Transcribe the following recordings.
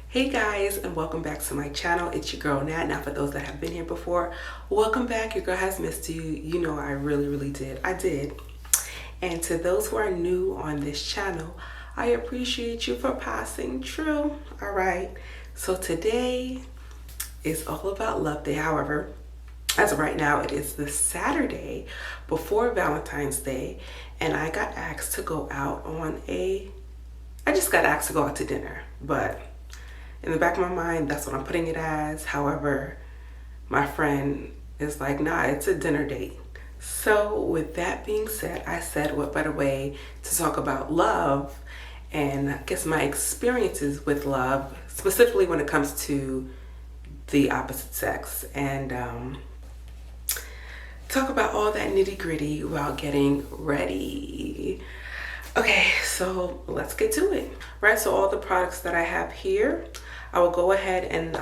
Hey guys, and welcome back to my channel. It's your girl Nat. Now for those that have been here before, welcome back. Your girl has missed you. You know I really did. I did. And to those who are new on this channel, I appreciate you for passing through. All right. So today is all about Love Day. However, as of right now, it is the Saturday before Valentine's Day, and I got asked to go out on I just got asked to go out to dinner, but in the back of my mind, that's what I'm putting it as. However, my friend is like, nah, it's a dinner date. So with that being said, I said, what better way to talk about love and I guess my experiences with love, specifically when it comes to the opposite sex, and talk about all that nitty gritty while getting ready. Okay, so let's get to it. Right, so all the products that I have here, I will go ahead and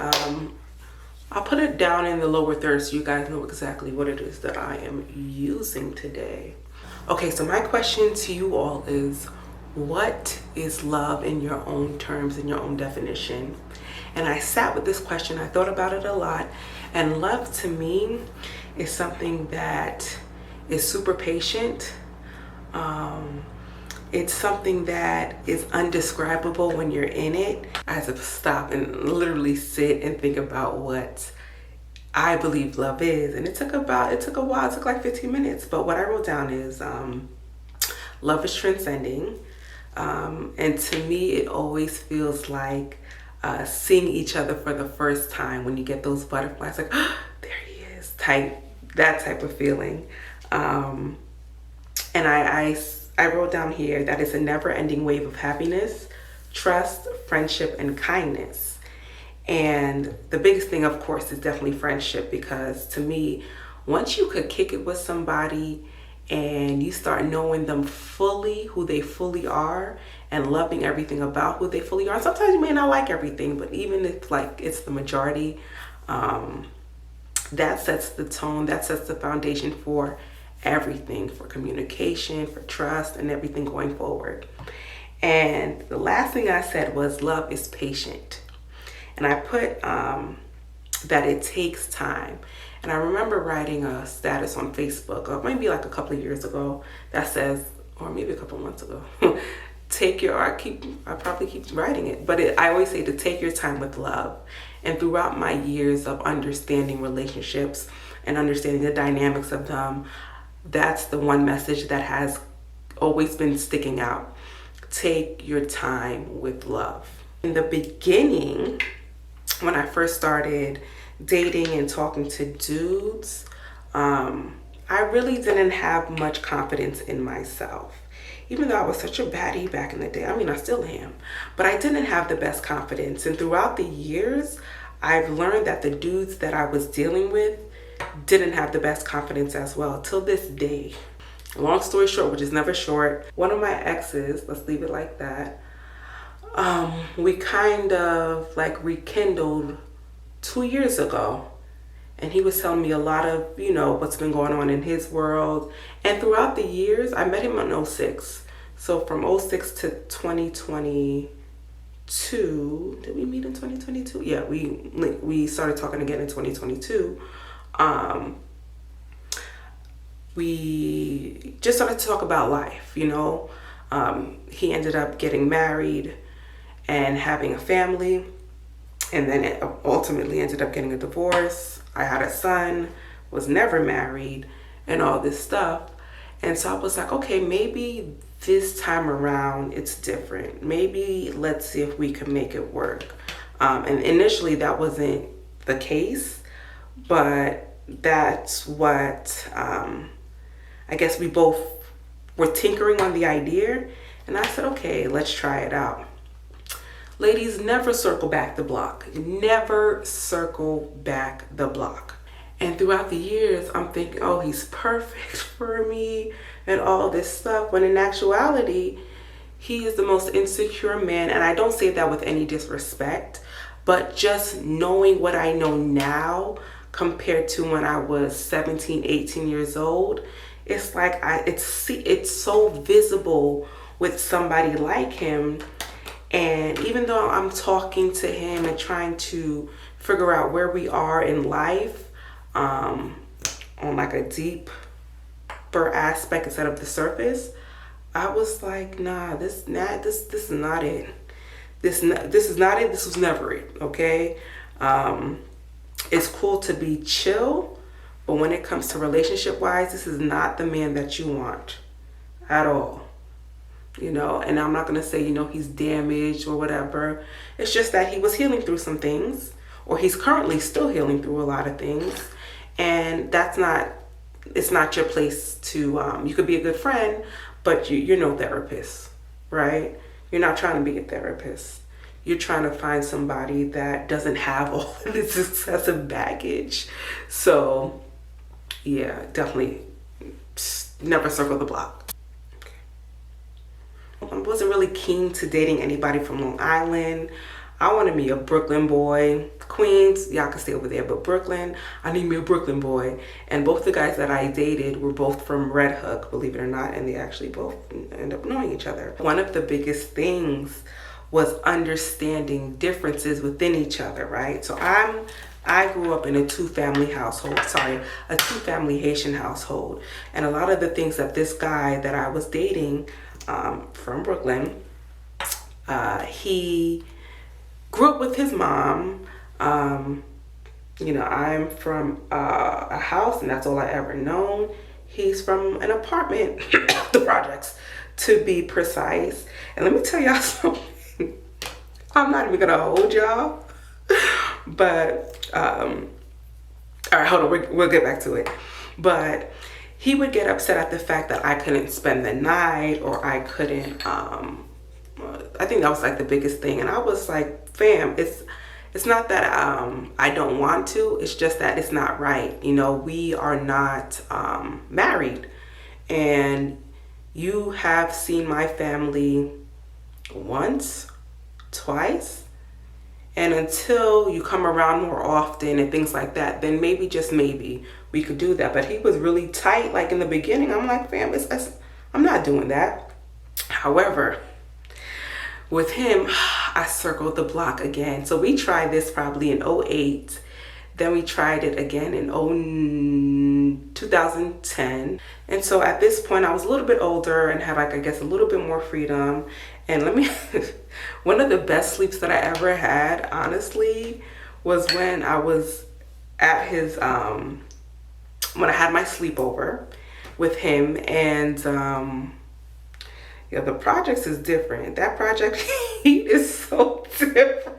I'll put it down in the lower third so you guys know exactly what it is that I am using today. Okay, so my question to you all is, what is love in your own terms, in your own definition? And I sat with this question, I thought about it a lot, and love to me is something that is super patient. It's something that is undescribable when you're in it. I had to stop and literally sit and think about what I believe love is. And it took a while, it took like 15 minutes. But what I wrote down is love is transcending. And to me, it always feels like seeing each other for the first time when you get those butterflies, like, oh, there he is, that type of feeling. And I wrote down here that it's a never-ending wave of happiness, trust, friendship, and kindness. And the biggest thing, of course, is definitely friendship, because to me, once you could kick it with somebody and you start knowing them fully, who they fully are, and loving everything about who they fully are. Sometimes you may not like everything, but even if like it's the majority, that sets the tone, that sets the foundation for everything, for communication, for trust, and everything going forward. And the last thing I said was love is patient. And I put that it takes time. And I remember writing a status on Facebook, or maybe like a couple of years ago, that says, or maybe a couple of months ago, I probably keep writing it, but I always say to take your time with love. And throughout my years of understanding relationships and understanding the dynamics of them, that's the one message that has always been sticking out. Take your time with love. In the beginning, when I first started dating and talking to dudes, I really didn't have much confidence in myself. Even though I was such a baddie back in the day, I mean, I still am, but I didn't have the best confidence. And throughout the years, I've learned that the dudes that I was dealing with didn't have the best confidence as well, till this day. Long story short, which is never short, one of my exes, let's leave it like that, we kind of like rekindled 2 years ago. And he was telling me a lot of, what's been going on in his world. And throughout the years, I met him in 06. So from 06 to 2022, did we meet in 2022? Yeah, we started talking again in 2022. We just started to talk about life, He ended up getting married and having a family, and then it ultimately ended up getting a divorce. I had a son, was never married, and all this stuff. And so I was like, okay, maybe this time around it's different. Maybe let's see if we can make it work. And initially that wasn't the case, but that's what I guess we both were tinkering on the idea. And I said, okay, let's try it out. Ladies, never circle back the block. Never circle back the block. And throughout the years, I'm thinking, oh, he's perfect for me and all this stuff. When in actuality, he is the most insecure man. And I don't say that with any disrespect, but just knowing what I know now compared to when I was 17, 18 years old, it's like it's so visible with somebody like him. And even though I'm talking to him and trying to figure out where we are in life, on like a deeper aspect instead of the surface, I was like, nah, this is not it. This is not it. This was never it. Okay. It's cool to be chill, but when it comes to relationship wise, this is not the man that you want at all. You know, and I'm not going to say, you know, he's damaged or whatever. It's just that he was healing through some things, or he's currently still healing through a lot of things. And it's not your place to, you could be a good friend, but you're no therapist, right? You're not trying to be a therapist. You're trying to find somebody that doesn't have all of this excessive baggage. So yeah, definitely never circle the block. I wasn't really keen to dating anybody from Long Island. I wanted me a Brooklyn boy. Queens, y'all can stay over there, but Brooklyn, I need me a Brooklyn boy. And both the guys that I dated were both from Red Hook, believe it or not, and they actually both end up knowing each other. One of the biggest things was understanding differences within each other, right? So I grew up in a two-family Haitian household. And a lot of the things that this guy that I was dating from Brooklyn, he grew up with his mom. You know, I'm from a house, and that's all I ever known. He's from an apartment, the projects, to be precise. And let me tell y'all something. I'm not even gonna hold y'all, but all right, hold on, we'll get back to it. But he would get upset at the fact that I couldn't spend the night, or I couldn't, I think that was like the biggest thing. And I was like, fam, it's not that I don't want to, it's just that it's not right. You know, we are not married, and you have seen my family once, twice, and until you come around more often and things like that, then maybe, just maybe, we could do that. But he was really tight, like in the beginning. I'm like, fam, I'm not doing that. However, with him, I circled the block again. So we tried this probably in 2008. Then we tried it again in 2010. And so at this point, I was a little bit older and had, like, I guess, a little bit more freedom. And one of the best sleeps that I ever had, honestly, was when I was at his, when I had my sleepover with him. And yeah, the projects is different. That project heat is so different.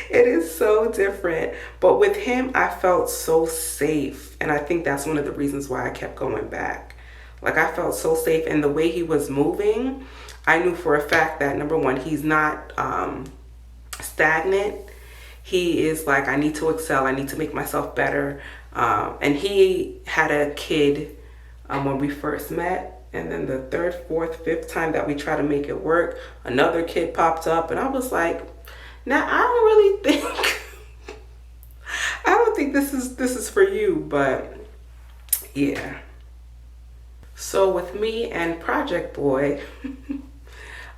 It is so different. But with him, I felt so safe. And I think that's one of the reasons why I kept going back. Like, I felt so safe. And the way he was moving, I knew for a fact that, number one, he's not stagnant. He is like, I need to excel. I need to make myself better. And he had a kid when we first met. And then the third, fourth, fifth time that we tried to make it work, another kid popped up. And I was like, now, I don't think this is for you. But yeah. So with me and Project Boy,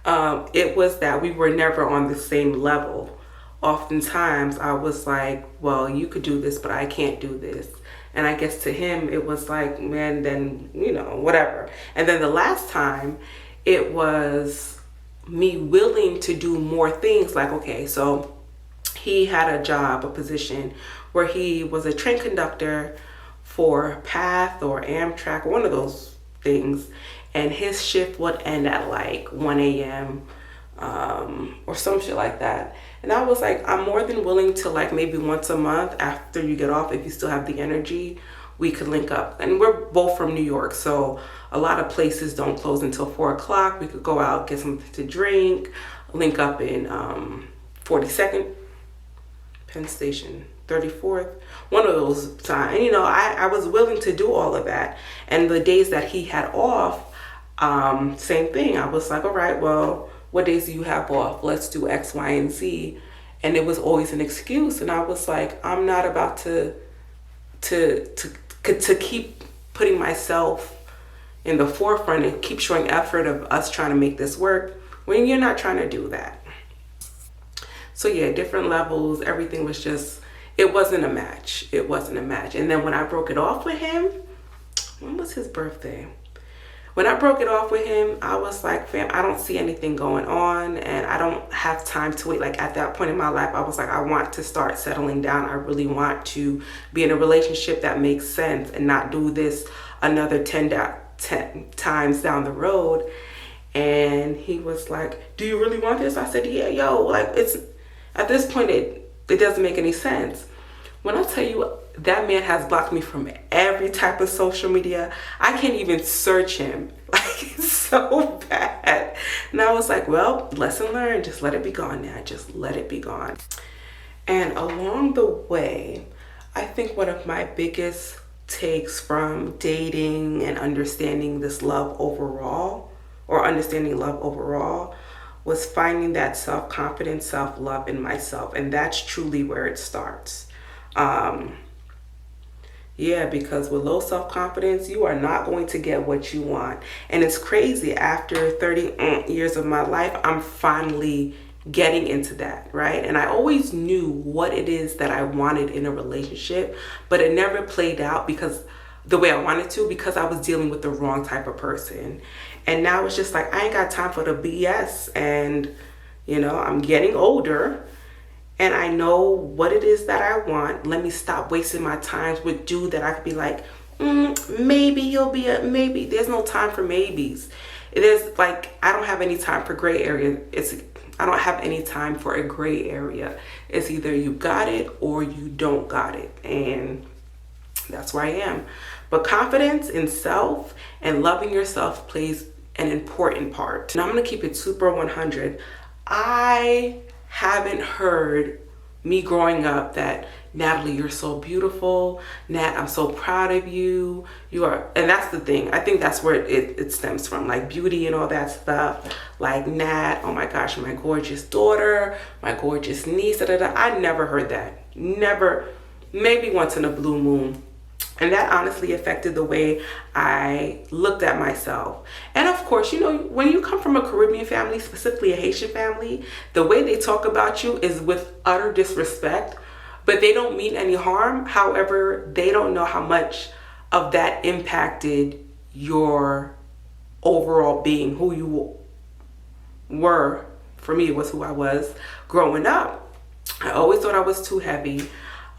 it was that we were never on the same level. Oftentimes I was like, well, you could do this, but I can't do this. And I guess to him, it was like, man, then, you know, whatever. And then the last time, it was me willing to do more things. Like, okay, so he had a job, a position where he was a train conductor for Path or Amtrak, one of those things. And his shift would end at like 1 a.m. Or some shit like that. And I was like, I'm more than willing to, like, maybe once a month after you get off, if you still have the energy, we could link up. And we're both from New York, so a lot of places don't close until 4 o'clock. We could go out, get something to drink, link up in 42nd, Penn Station, 34th, one of those times. And, you know, I was willing to do all of that. And the days that he had off, same thing. I was like, all right, well, what days do you have off? Let's do X, Y, and Z. And it was always an excuse. And I was like, I'm not about to keep putting myself in the forefront and keep showing effort of us trying to make this work when you're not trying to do that. So yeah, different levels, everything was just, it wasn't a match. It wasn't a match. And then when I broke it off with him, when was his birthday? When I broke it off with him, I was like, fam, I don't see anything going on and I don't have time to wait. Like at that point in my life, I was like, I want to start settling down. I really want to be in a relationship that makes sense and not do this another 10 times down the road. And he was like, do you really want this? I said, yeah, yo, like it's, at this point, it doesn't make any sense. When I tell you, that man has blocked me from every type of social media. I can't even search him. Like, it's so bad. And I was like, well, lesson learned. Just let it be gone now. Just let it be gone. And along the way, I think one of my biggest takes from dating and understanding this love overall, or understanding love overall, was finding that self-confidence, self-love in myself. And that's truly where it starts. Yeah, because with low self-confidence, you are not going to get what you want. And it's crazy, after 30 years of my life, I'm finally getting into that, right? And I always knew what it is that I wanted in a relationship, but it never played out because the way I wanted to, because I was dealing with the wrong type of person. And now it's just like, I ain't got time for the BS. And, you know, I'm getting older and I know what it is that I want. Let me stop wasting my time with dude that I could be like, maybe he'll be a maybe. There's no time for maybes. It is like, I don't have any time for gray area. I don't have any time for a gray area. It's either you got it or you don't got it. And that's where I am. But confidence in self and loving yourself plays an important part. And I'm going to keep it super 100. I haven't heard me growing up that, Natalie, you're so beautiful. Nat, I'm so proud of you. You are, and that's the thing. I think that's where it stems from, like beauty and all that stuff. Like, Nat, oh my gosh, my gorgeous daughter, my gorgeous niece. Da, da, da. I never heard that. Never, maybe once in a blue moon. And that honestly affected the way I looked at myself. And of course, you know, when you come from a Caribbean family, specifically a Haitian family, the way they talk about you is with utter disrespect, but they don't mean any harm. However, they don't know how much of that impacted your overall being, who you were. For me, it was who I was growing up. I always thought I was too heavy.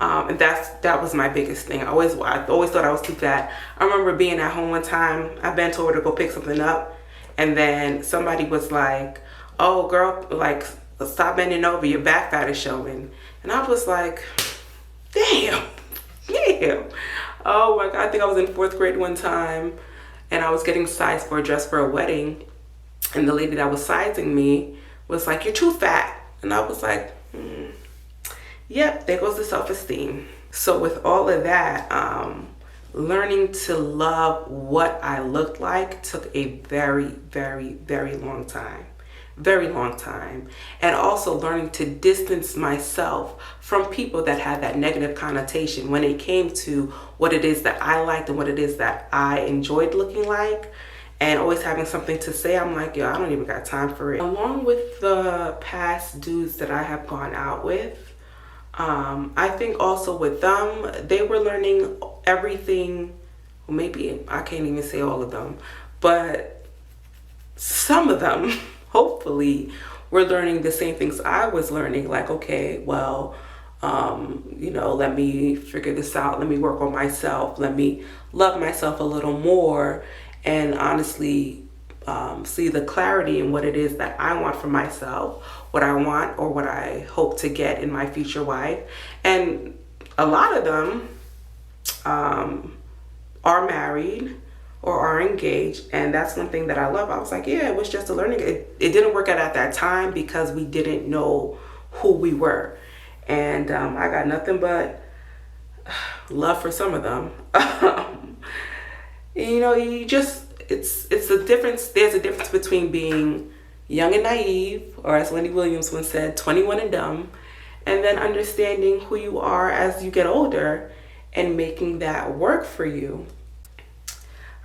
And that was my biggest thing. I always thought I was too fat. I remember being at home one time. I bent over to go pick something up, and then somebody was like, "Oh, girl, like, stop bending over. Your back fat is showing." And I was like, "Damn." Oh my God! I think I was in 4th grade one time, and I was getting sized for a dress for a wedding, and the lady that was sizing me was like, "You're too fat," and I was like, Yep, there goes the self-esteem. So with all of that, learning to love what I looked like took a very, very, very long time. Very long time. And also learning to distance myself from people that had that negative connotation when it came to what it is that I liked and what it is that I enjoyed looking like. And always having something to say, I'm like, yo, I don't even got time for it. Along with the past dudes that I have gone out with, I think also with them, they were learning everything. Well, maybe I can't even say all of them, but some of them, hopefully, were learning the same things I was learning. Like, okay, well, you know, let me figure this out. Let me work on myself. Let me love myself a little more, and honestly, see the clarity in what it is that I want for myself, what I want or what I hope to get in my future wife. And a lot of them are married or are engaged, and that's one thing that I love. I was like, yeah, it was just a learning. It didn't work out at that time because we didn't know who we were. And I got nothing but love for some of them. You know, you just, it's a difference. There's a difference between being young and naive, or as Wendy Williams once said, 21 and dumb, and then understanding who you are as you get older and making that work for you.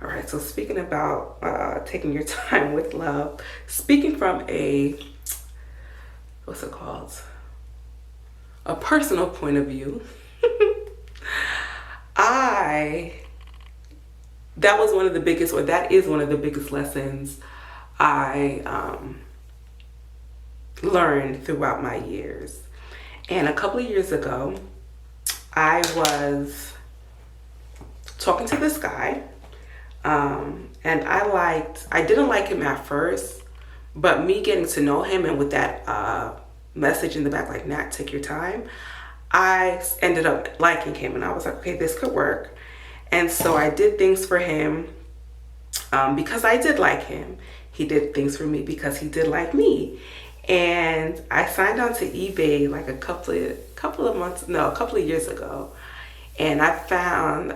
All right, so speaking about taking your time with love, speaking from a, what's it called? A personal point of view, that was one of the biggest, or that is one of the biggest lessons I learned throughout my years. And a couple of years ago, I was talking to this guy, and I didn't like him at first, but me getting to know him and with that message in the back, like, Nat, take your time, I ended up liking him, and I was like, okay, this could work. And so I did things for him because I did like him. He did things for me because he did like me. And I signed on to eBay like a couple of years ago. And I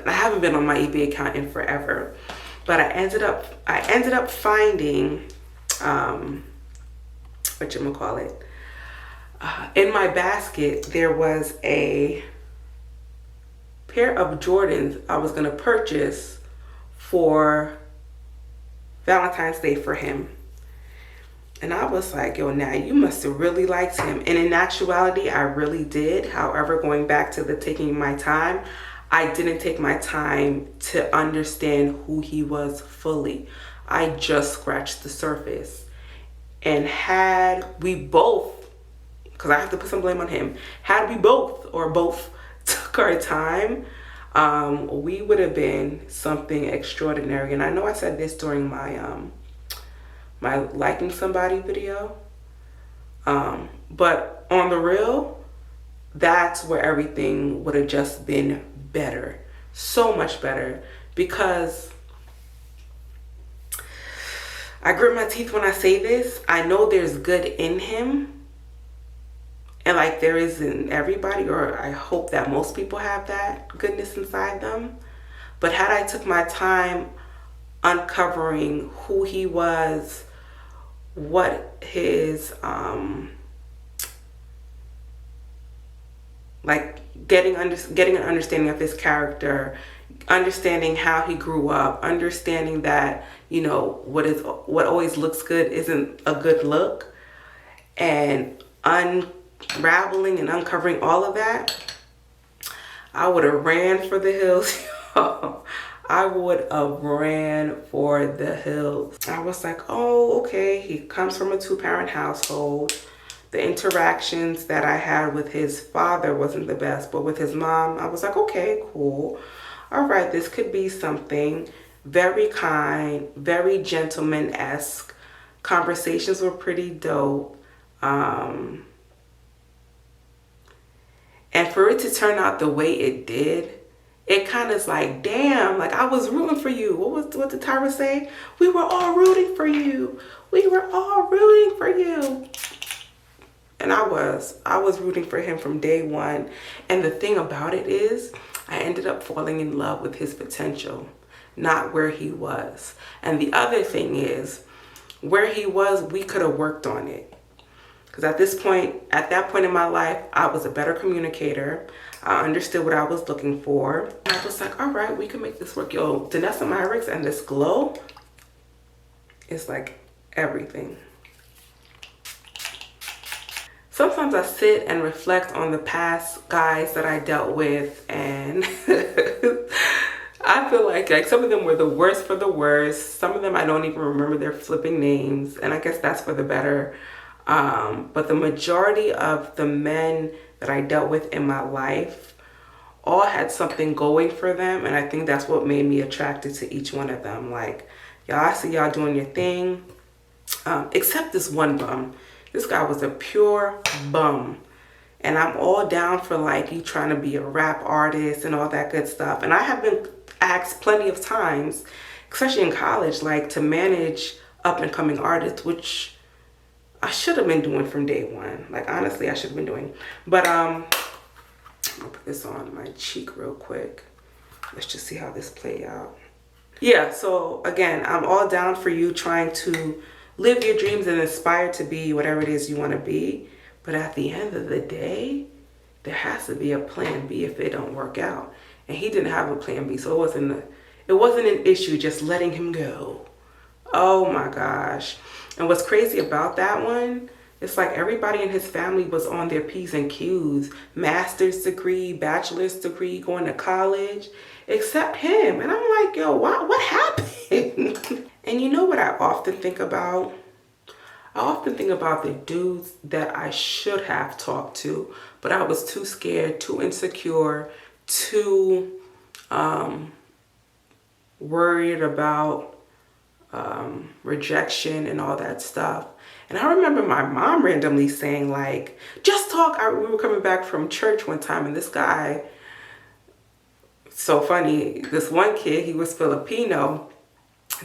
haven't been on my eBay account in forever, but I ended up finding, whatchamacallit, in my basket, there was a pair of Jordans I was gonna purchase for Valentine's Day for him. And I was like, yo, now you must have really liked him. And in actuality, I really did. However, going back to the taking my time, I didn't take my time to understand who he was fully. I just scratched the surface. And had we both, because I have to put some blame on him, had we both took our time, we would have been something extraordinary. And I know I said this during my my liking somebody video, but on the real, that's where everything would have just been better, so much better, because I grit my teeth when I say this. I know there's good in him, and like there is in everybody, or I hope that most people have that goodness inside them. But had I took my time uncovering who he was, what his like getting an understanding of his character, understanding how he grew up, understanding that, you know, what always looks good isn't a good look, and unraveling and uncovering all of that, I would have ran for the hills. I would have ran for the hills. I was like, oh, okay, he comes from a 2-parent household. The interactions that I had with his father wasn't the best, but with his mom, I was like, okay, cool. All right, this could be something. Very kind, very gentleman-esque. Conversations were pretty dope. And for it to turn out the way it did, it kind of is like, damn, like I was rooting for you. What did Tyra say? We were all rooting for you. We were all rooting for you. And I was rooting for him from day one. And the thing about it is, I ended up falling in love with his potential, not where he was. And the other thing is, where he was, we could have worked on it. Because at that point in my life, I was a better communicator. I understood what I was looking for. I was like, all right, we can make this work. Yo, Danessa Myricks and this glow is like everything. Sometimes I sit and reflect on the past guys that I dealt with, and I feel like some of them were the worst for the worst. Some of them I don't even remember their flipping names, and I guess that's for the better. But the majority of the men that I dealt with in my life all had something going for them, and I think that's what made me attracted to each one of them. Like, y'all, I see y'all doing your thing, except this one bum. This guy was a pure bum, and I'm all down for like you trying to be a rap artist and all that good stuff. And I have been asked plenty of times, especially in college, like to manage up and coming artists, which I should have been doing from day one. Like, honestly, I should have been doing. But I'm gonna put this on my cheek real quick. Let's just see how this play out. Yeah, so again, I'm all down for you trying to live your dreams and aspire to be whatever it is you want to be. But at the end of the day, there has to be a plan B if it don't work out. And he didn't have a plan B, so it It wasn't an issue just letting him go. Oh my gosh. And what's crazy about that one, it's like everybody in his family was on their P's and Q's, master's degree, bachelor's degree, going to college, except him. And I'm like, yo, what happened? And you know what I often think about? I often think about the dudes that I should have talked to, but I was too scared, too insecure, too worried about rejection and all that stuff. And I remember my mom randomly saying, like, just talk. We were coming back from church one time, and this guy, so funny, this one kid, he was Filipino.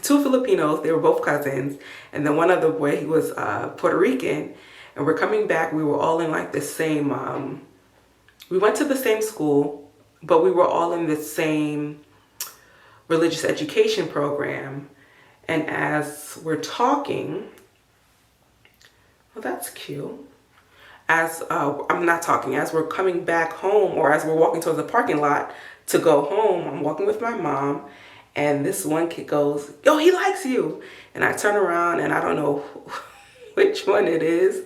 Two Filipinos, they were both cousins, and then one other boy, he was Puerto Rican. And we're coming back, we were all in like the same, we went to the same school, but we were all in the same religious education program. And as we're talking, well, that's cute. As we're coming back home, or as we're walking towards the parking lot to go home, I'm walking with my mom, and this one kid goes, yo, he likes you. And I turn around and I don't know which one it is.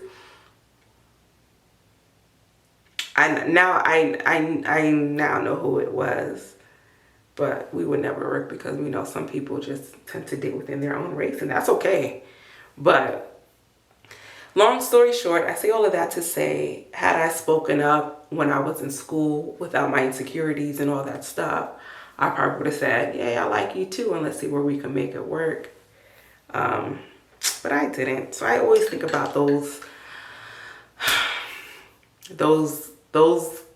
I now know who it was. But we would never work because we know some people just tend to date within their own race, and that's okay. But long story short, I say all of that to say, had I spoken up when I was in school without my insecurities and all that stuff, I probably would have said, yeah, I like you too, and let's see where we can make it work. But I didn't. So I always think about those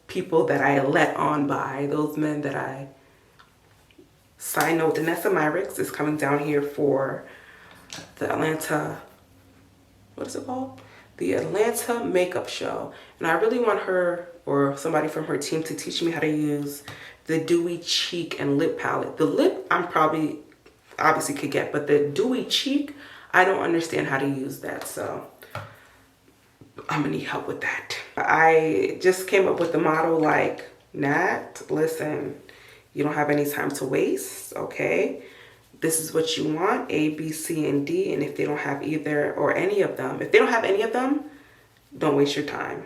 people that I let on by, those men that I... Side note, Danessa Myricks is coming down here for the Atlanta, what is it called? The Atlanta Makeup Show. And I really want her or somebody from her team to teach me how to use the Dewy Cheek and Lip Palette. The lip I'm probably obviously could get, but the Dewy Cheek, I don't understand how to use that. So I'm gonna need help with that. I just came up with the motto like, Nat, listen, you don't have any time to waste, okay? This is what you want, A, B, C, and D. And if they don't have either or any of them, if they don't have any of them, don't waste your time.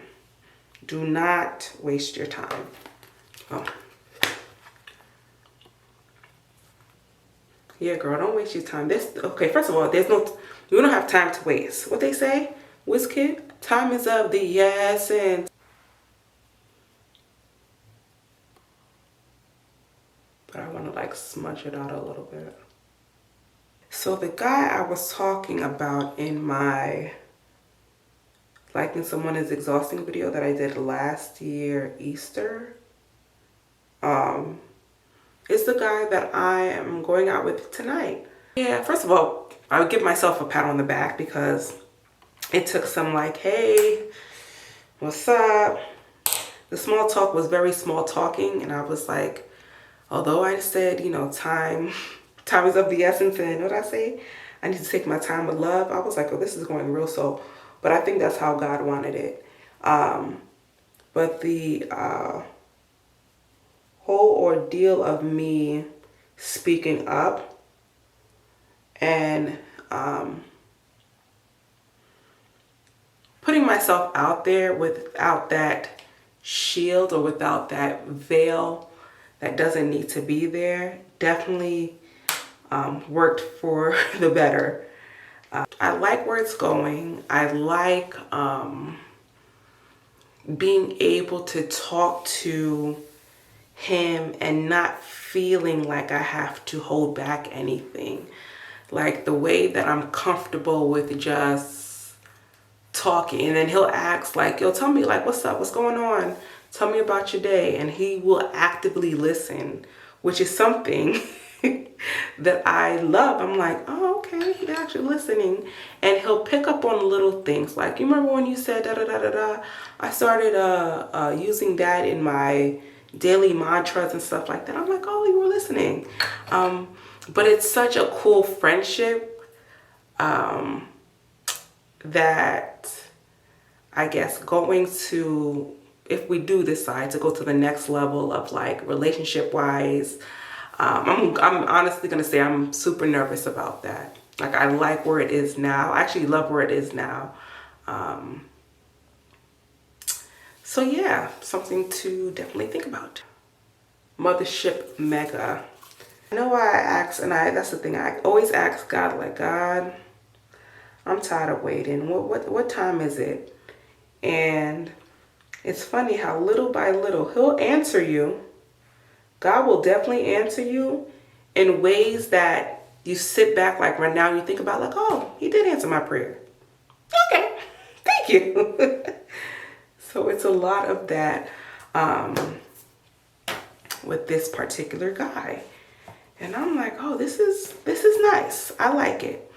Do not waste your time. Oh. Yeah, girl, don't waste your time. Okay, first of all, we don't have time to waste. What they say, WizKid? Time is of the essence. But I want to like smudge it out a little bit. So the guy I was talking about in my Liking Someone is Exhausting video that I did last year, Easter, is the guy that I am going out with tonight. Yeah, first of all, I would give myself a pat on the back because it took some like, hey, what's up? The small talk was very small talking, and I was like, although I said, you know, time is of the essence, and what I say, I need to take my time with love. I was like, oh, this is going real slow. But I think that's how God wanted it. But the whole ordeal of me speaking up and putting myself out there without that shield or without that veil that doesn't need to be there definitely worked for the better. I like where it's going. I like being able to talk to him and not feeling like I have to hold back anything. Like the way that I'm comfortable with just talking, and then he'll ask like, yo, tell me like, what's up? What's going on? Tell me about your day. And he will actively listen, which is something that I love. I'm like, oh, okay, he's actually listening. And he'll pick up on little things. Like, you remember when you said da da da da da? I started using that in my daily mantras and stuff like that. I'm like, oh, you were listening. But it's such a cool friendship that I guess going to, if we do decide to go to the next level of like relationship wise, I'm honestly gonna say I'm super nervous about that. Like, I like where it is now. I actually love where it is now. So yeah, something to definitely think about. Mothership Mega. I know why I ask, and that's the thing. I always ask God, like, God, I'm tired of waiting. What time is it? And it's funny how little by little He'll answer you. God will definitely answer you in ways that you sit back, like right now, and you think about, like, oh, He did answer my prayer. Okay, thank you. So it's a lot of that with this particular guy. And I'm like, oh, this is nice. I like it.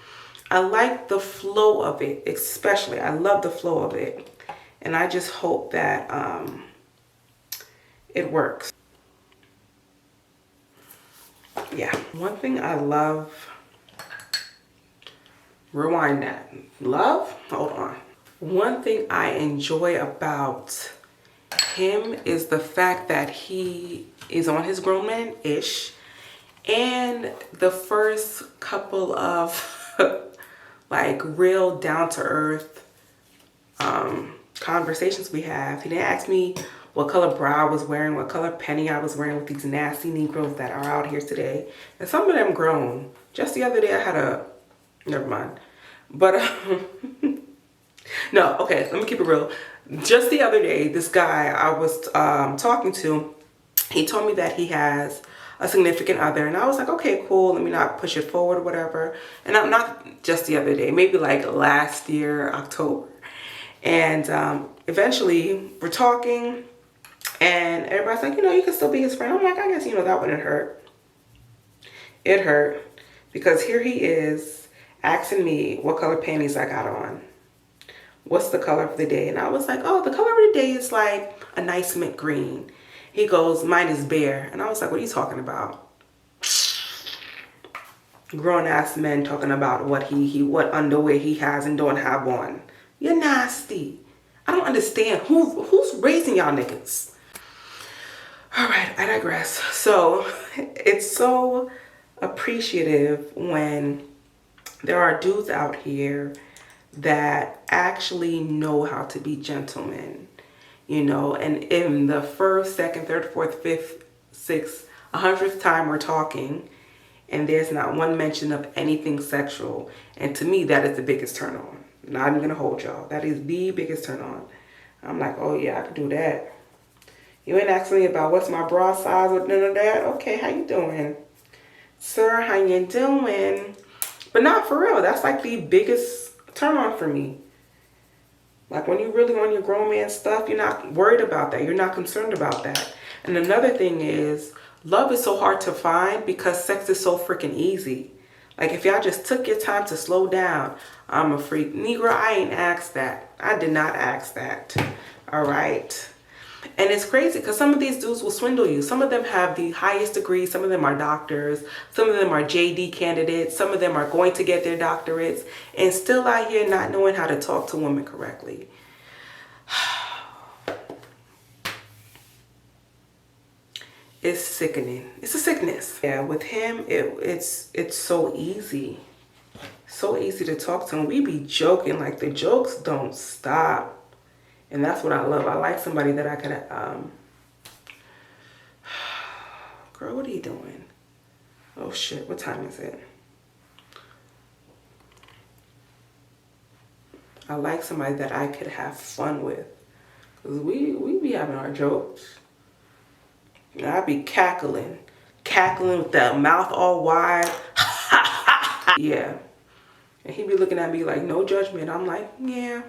I like the flow of it, especially. I love the flow of it. And I just hope that it works. Yeah. One thing I love, rewind that. Love? Hold on. One thing I enjoy about him is the fact that he is on his grown man-ish. And the first couple of like real down-to-earth conversations we have, he didn't ask me what color bra I was wearing, what color penny I was wearing with these nasty Negroes that are out here today. And some of them grown. Just the other day I had never mind. But, no, okay, let me keep it real. Just the other day, this guy I was talking to, he told me that he has a significant other, and I was like, okay, cool, let me not push it forward or whatever. And I'm not just the other day, maybe like last year, October. And eventually we're talking, and everybody's like, you can still be his friend. I'm like, I guess, that wouldn't hurt. It hurt, because here he is asking me what color panties I got on. What's the color of the day? And I was like, oh, the color of the day is like a nice mint green. He goes, mine is bare. And I was like, what are you talking about? Grown ass men talking about what what underwear he has and don't have on. You're nasty. I don't understand. Who's raising y'all niggas? All right, I digress. So it's so appreciative when there are dudes out here that actually know how to be gentlemen, and in the first, second, third, fourth, fifth, sixth, 100th time we're talking, and there's not one mention of anything sexual. And to me, that is the biggest turn on. Not even gonna hold y'all. That is the biggest turn on. I'm like, oh yeah, I could do that. You ain't asking me about what's my bra size or none of that. Okay, how you doing? Sir, how you doing? But not for real. That's like the biggest turn on for me. Like when you're really on your grown man stuff, you're not worried about that. You're not concerned about that. And another thing is, love is so hard to find because sex is so freaking easy. Like if y'all just took your time to slow down, I'm a freak. Negro, I ain't asked that. I did not ask that. All right. And it's crazy because some of these dudes will swindle you. Some of them have the highest degree. Some of them are doctors. Some of them are JD candidates. Some of them are going to get their doctorates and still out here not knowing how to talk to women correctly. It's sickening. It's a sickness. Yeah, with him, it's so easy. So easy to talk to him. We be joking, like the jokes don't stop. And that's what I love. I like somebody that I could, girl, what are you doing? Oh shit, what time is it? I like somebody that I could have fun with. Cause we be having our jokes. And I be cackling with that mouth all wide. Yeah. And he be looking at me like, no judgment. I'm like, yeah.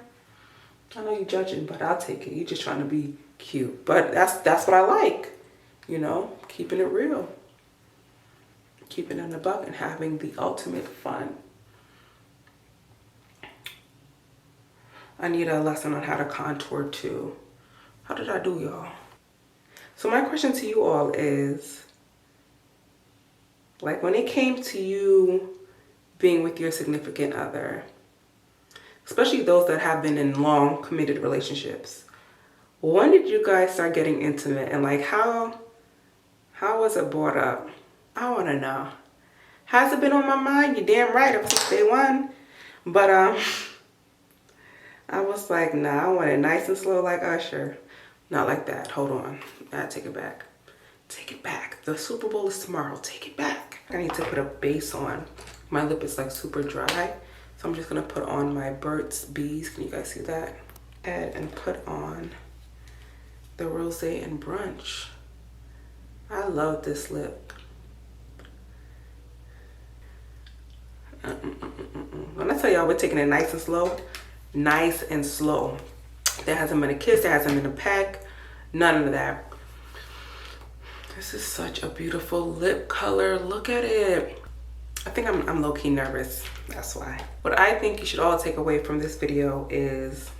I know you're judging, but I'll take it. You're just trying to be cute. But that's what I like. Keeping it real. Keeping it in the buck and having the ultimate fun. I need a lesson on how to contour too. How did I do, y'all? So my question to you all is, like when it came to you being with your significant other, especially those that have been in long committed relationships, when did you guys start getting intimate, and like how was it brought up? I want to know. Has it been on my mind? You're damn right, ever since day one. But I was like, nah, I want it nice and slow like Usher. Not like that. Hold on. I take it back. Take it back. The Super Bowl is tomorrow. Take it back. I need to put a base on. My lip is like super dry. So I'm just going to put on my Burt's Bees. Can you guys see that? And put on the Rosé and Brunch. I love this lip. When I tell y'all we're taking it nice and slow, nice and slow. There hasn't been a kiss, there hasn't been a peck, none of that. This is such a beautiful lip color. Look at it. I think I'm low-key nervous. That's why. What I think you should all take away from this video is,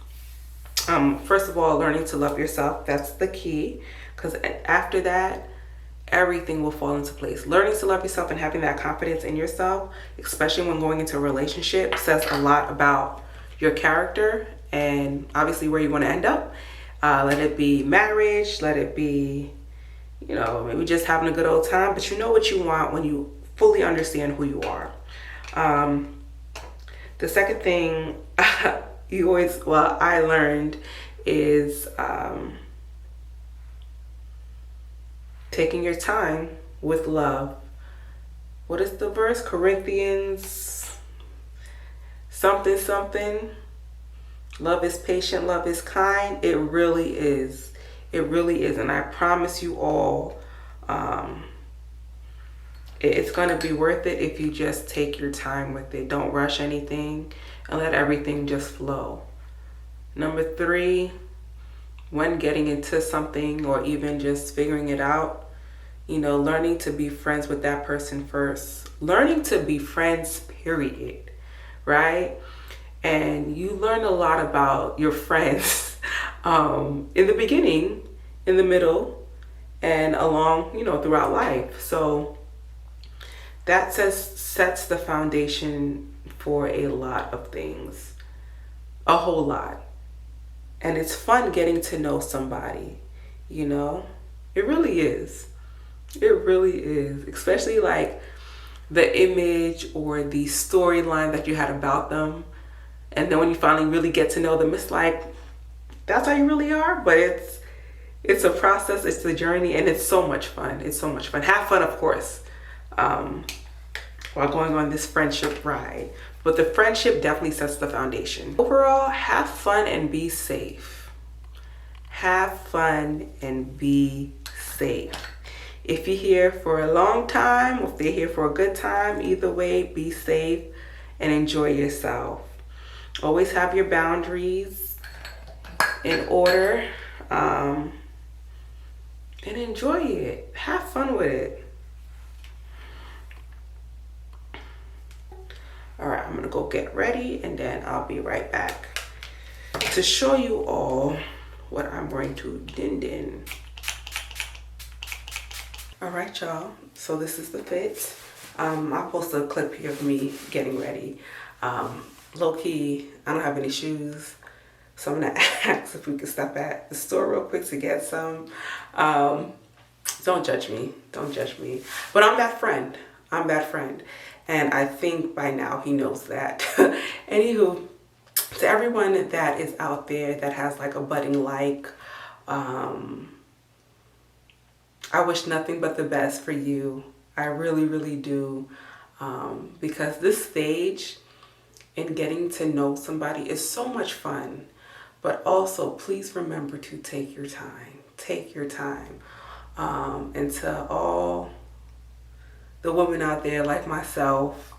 first of all, learning to love yourself. That's the key. Because after that, everything will fall into place. Learning to love yourself and having that confidence in yourself, especially when going into a relationship, says a lot about your character and obviously where you want to end up. Let it be marriage, let it be, you know, maybe just having a good old time, but you know what you want when you fully understand who you are. The second thing I learned is taking your time with love. What is the verse? Corinthians something something. Love is patient, love is kind. It really is. It really is. And I promise you all, it's going to be worth it if you just take your time with it. Don't rush anything and let everything just flow. Number 3, when getting into something or even just figuring it out, you know, learning to be friends with that person first. Learning to be friends, period. Right? And you learn a lot about your friends in the beginning, in the middle, and along, you know, throughout life. So that sets the foundation for a lot of things, a whole lot. And it's fun getting to know somebody, you know, it really is. It really is, especially like the image or the storyline that you had about them. And then when you finally really get to know them, it's like, that's how you really are. But it's a process, it's a journey, and it's so much fun. It's so much fun. Have fun, of course, while going on this friendship ride. But the friendship definitely sets the foundation. Overall, have fun and be safe. Have fun and be safe. If you're here for a long time, or if they're here for a good time, either way, be safe and enjoy yourself. Always have your boundaries in order, and enjoy it. Have fun with it. All right, I'm gonna go get ready and then I'll be right back to show you all what I'm going to din. All right, y'all, so this is the fit. I'll post a clip here of me getting ready. Low-key, I don't have any shoes, so I'm gonna ask if we can stop at the store real quick to get some. Don't judge me, don't judge me. But I'm that friend, and I think by now he knows that. Anywho, to everyone that is out there that has like a budding I wish nothing but the best for you. I really, really do, because this stage in getting to know somebody is so much fun. But also, please remember to take your time. Take your time. And to all the women out there like myself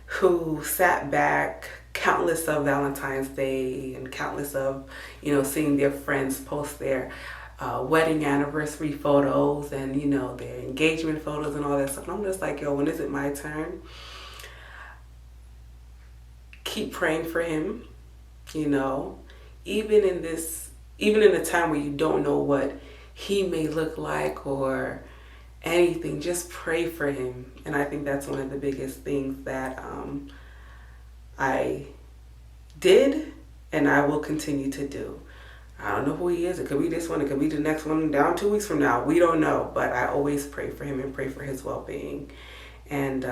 who sat back countless of Valentine's Day and countless of, you know, seeing their friends post their wedding anniversary photos and, you know, their engagement photos and all that stuff. And I'm just like, yo, when is it my turn? Keep praying for him, you know, even in the time where you don't know what he may look like or anything, just pray for him. And I think that's one of the biggest things that I did and I will continue to do. I don't know who he is. It could be this one. It could be the next one down 2 weeks from now. We don't know. But I always pray for him and pray for his well-being. And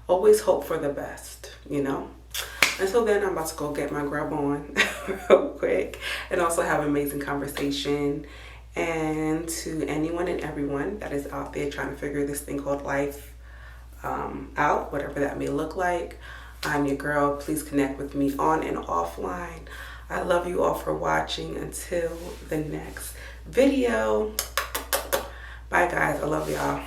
always hope for the best, you know. Until then, I'm about to go get my grub on real quick and also have an amazing conversation. And to anyone and everyone that is out there trying to figure this thing called life out, whatever that may look like, I'm your girl. Please connect with me on and offline. I love you all for watching. Until the next video. Bye, guys. I love y'all.